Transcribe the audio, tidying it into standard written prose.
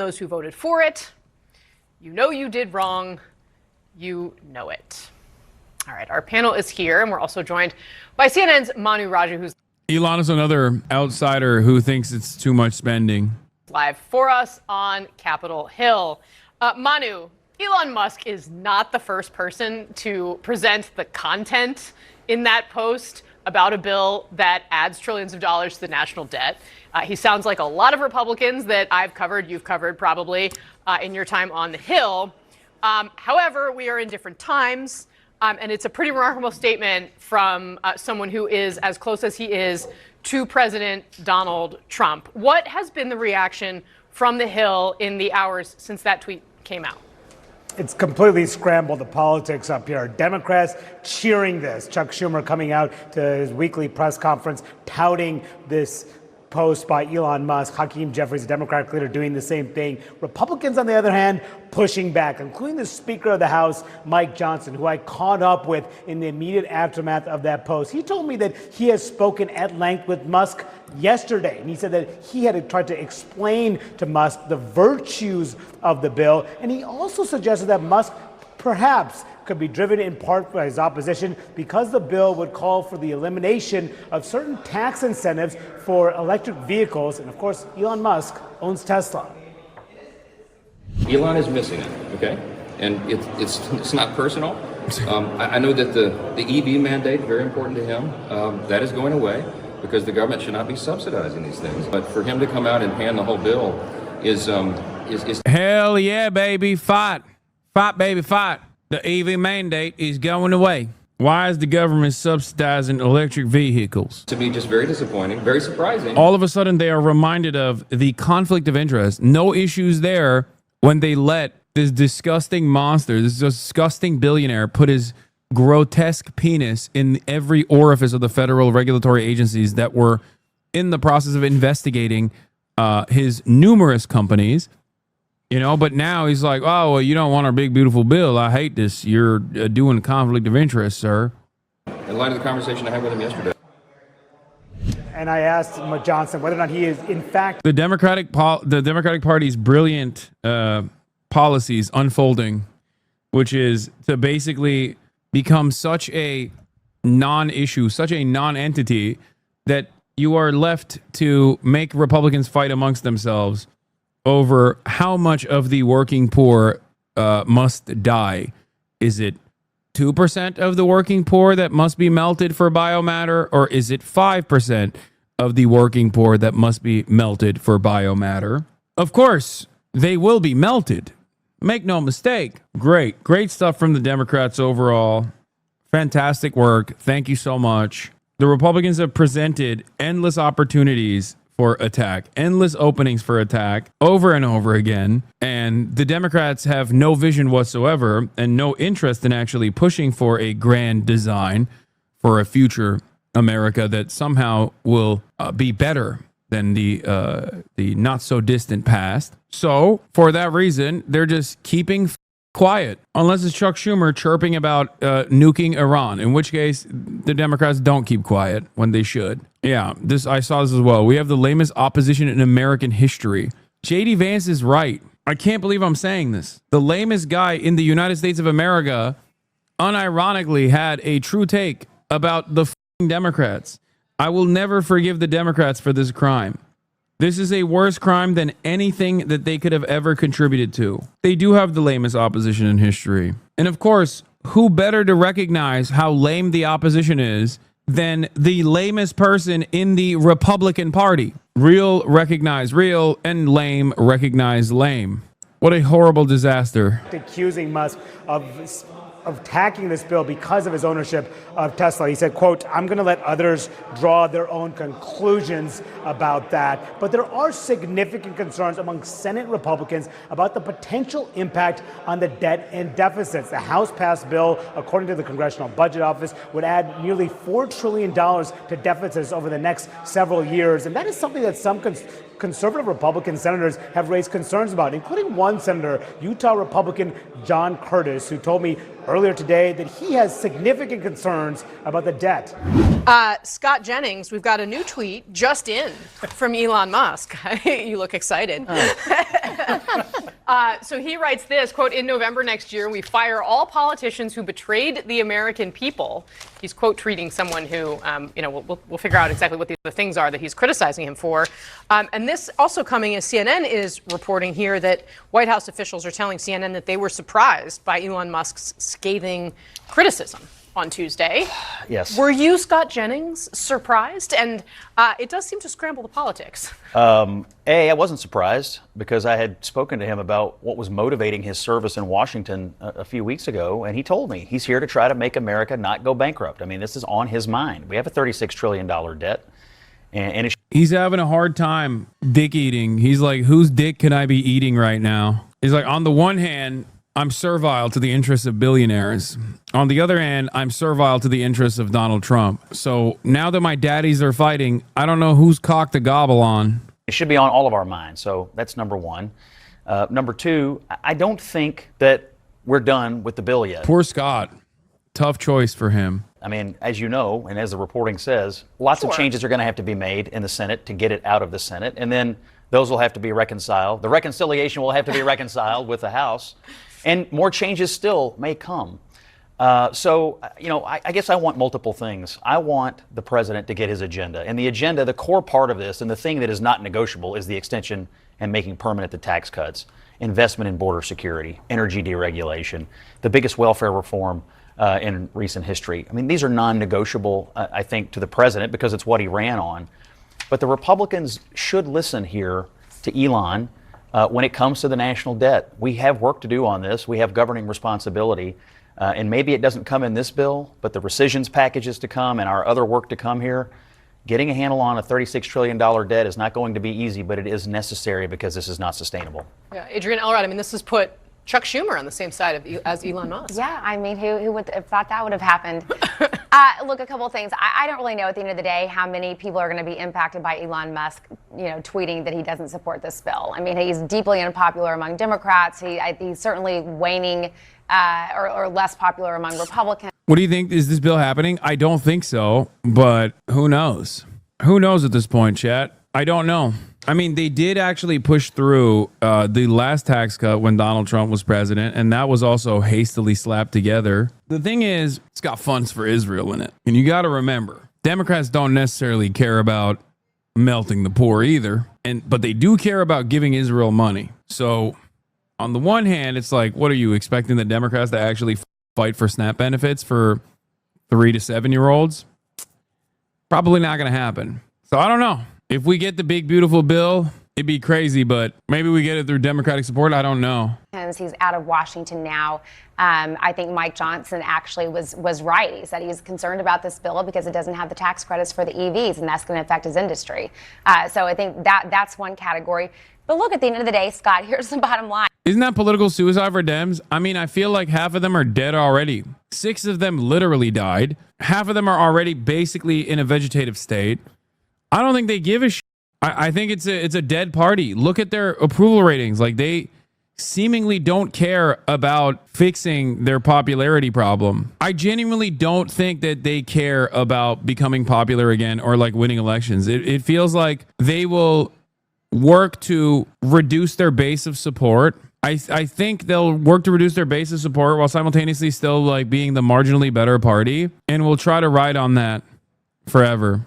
Those who voted for it, you know you did wrong. You know it. All right, our panel is here, and we're also joined by CNN's Manu Raju, who's Elon is another outsider who thinks it's too much spending. Live for us on Capitol Hill. Manu, Elon Musk is not the first person to present the content in that post about a bill that adds trillions of dollars to the national debt. He sounds like a lot of Republicans that I've covered, you've covered probably in your time on the Hill. However, we are in different times, and it's a pretty remarkable statement from someone who is as close as he is to President Donald Trump. What has been the reaction from the Hill in the hours since that tweet came out? It's completely scrambled the politics up here. Democrats cheering this. Chuck Schumer coming out to his weekly press conference touting this post by Elon Musk. Hakeem Jeffries, a Democratic leader, doing the same thing. Republicans, on the other hand, pushing back, including the Speaker of the House, Mike Johnson, who I caught up with in the immediate aftermath of that post. He told me that he has spoken at length with Musk yesterday, and he said that he had tried to explain to Musk the virtues of the bill, and he also suggested that Musk perhaps could be driven in part by his opposition because the bill would call for the elimination of certain tax incentives for electric vehicles. And of course, Elon Musk owns Tesla. Elon is missing it, okay? And it's not personal. I know that the EV mandate, very important to him, that is going away because the government should not be subsidizing these things. But for him to come out and pan the whole bill is Hell yeah, baby, fight. Fight, baby, fight. The EV mandate is going away. Why is the government subsidizing electric vehicles? To me just very disappointing, very surprising. All of a sudden, they are reminded of the conflict of interest. No issues there when they let this disgusting monster, this disgusting billionaire, put his grotesque penis in every orifice of the federal regulatory agencies that were in the process of investigating his numerous companies. You know, but now he's like, oh, well, you don't want our big, beautiful bill. I hate this. You're doing conflict of interest, sir. In light of the conversation I had with him yesterday. And I asked Mike Johnson whether or not he is, in fact, The Democratic Party's brilliant policies unfolding, which is to basically become such a non-issue, such a non-entity that you are left to make Republicans fight amongst themselves over how much of the working poor must die. Is it 2% of the working poor that must be melted for biomatter, or is it 5% of the working poor that must be melted for biomatter? Of course, they will be melted. Make no mistake. Great stuff from the Democrats overall. Fantastic work. Thank you so much. The Republicans have presented endless opportunities for attack, endless openings for attack over and over again. And the Democrats have no vision whatsoever and no interest in actually pushing for a grand design for a future America that somehow will be better than the not so distant past. So for that reason, they're just keeping quiet, unless it's Chuck Schumer chirping about nuking Iran, in which case the Democrats don't keep quiet when they should. Yeah, I saw this as well. We have the lamest opposition in American history. J.D. Vance is right. I can't believe I'm saying this. The lamest guy in the United States of America unironically had a true take about the Democrats. I will never forgive the Democrats for this crime. This is a worse crime than anything that they could have ever contributed to. They do have the lamest opposition in history. And of course, who better to recognize how lame the opposition is than the lamest person in the Republican Party? Real recognize real, and lame recognize lame. What a horrible disaster. accusing Musk of attacking this bill because of his ownership of Tesla. He said, quote, I'm going to let others draw their own conclusions about that. But there are significant concerns among Senate Republicans about the potential impact on the debt and deficits. The House-passed bill, according to the Congressional Budget Office, would add nearly $4 trillion to deficits over the next several years. And that is something that some conservative Republican senators have raised concerns about, including one senator, Utah Republican John Curtis, who told me earlier today that he has significant concerns about the debt. Scott Jennings, we've got a new tweet just in from Elon Musk. You look excited. So he writes this, quote, in November next year, we fire all politicians who betrayed the American people. He's quote tweeting someone who, we'll figure out exactly what the other things are that he's criticizing him for. And this also coming as CNN is reporting here that White House officials are telling CNN that they were surprised by Elon Musk's scathing criticism on Tuesday. Yes. Were you, Scott Jennings, surprised? And it does seem to scramble the politics. I wasn't surprised because I had spoken to him about what was motivating his service in Washington a few weeks ago, and he told me he's here to try to make America not go bankrupt. I mean, this is on his mind. We have a $36 trillion debt, and He's having a hard time dick eating. He's like, whose dick can I be eating right now? He's like, on the one hand, I'm servile to the interests of billionaires. On the other hand, I'm servile to the interests of Donald Trump. So now that my daddies are fighting, I don't know whose cock to gobble on. it should be on all of our minds. So that's number one. Number two, I don't think that we're done with the bill yet. Poor Scott. Tough choice for him. I mean, as you know, and as the reporting says, lots of changes are going to have to be made in the Senate to get it out of the Senate. And then those will have to be reconciled. The reconciliation will have to be reconciled with the House. And more changes still may come. I guess I want multiple things. I want the president to get his agenda. And the agenda, the core part of this, and the thing that is not negotiable, is the extension and making permanent the tax cuts, investment in border security, energy deregulation, the biggest welfare reform in recent history. I mean, these are non-negotiable, I think, to the president because it's what he ran on. But the Republicans should listen here to Elon when it comes to the national debt. We have work to do on this. We have governing responsibility. And maybe it doesn't come in this bill, but the rescissions packages to come and our other work to come here. Getting a handle on a $36 trillion debt is not going to be easy, but it is necessary because this is not sustainable. Yeah, Adrian Elrod, I mean, this has put Chuck Schumer on the same side as Elon Musk. Yeah, I mean, who would have thought that would have happened? Look, a couple of things. I don't really know at the end of the day how many people are going to be impacted by Elon Musk, tweeting that he doesn't support this bill. I mean, he's deeply unpopular among Democrats. He's certainly waning or less popular among Republicans. What do you think? Is this bill happening? I don't think so, but who knows? Who knows at this point, chat? I don't know. I mean, they did actually push through the last tax cut when Donald Trump was president, and that was also hastily slapped together. The thing is, it's got funds for Israel in it. And you got to remember, Democrats don't necessarily care about melting the poor either, but they do care about giving Israel money. So on the one hand, it's like, what are you expecting the Democrats to actually fight for SNAP benefits for 3 to 7 year olds? Probably not going to happen. So I don't know. If we get the big, beautiful bill, it'd be crazy, but maybe we get it through Democratic support. I don't know. He's out of Washington now. I think Mike Johnson actually was right. He said he's concerned about this bill because it doesn't have the tax credits for the EVs, and that's going to affect his industry. So I think that's one category. But look, at the end of the day, Scott, here's the bottom line. Isn't that political suicide for Dems? I mean, I feel like half of them are dead already. 6 of them literally died. Half of them are already basically in a vegetative state. I don't think they give a shit. I think it's a dead party. Look at their approval ratings. Like, they seemingly don't care about fixing their popularity problem. I genuinely don't think that they care about becoming popular again or like winning elections. It feels like they will work to reduce their base of support. I think they'll work to reduce their base of support while simultaneously still like being the marginally better party, and we'll try to ride on that forever.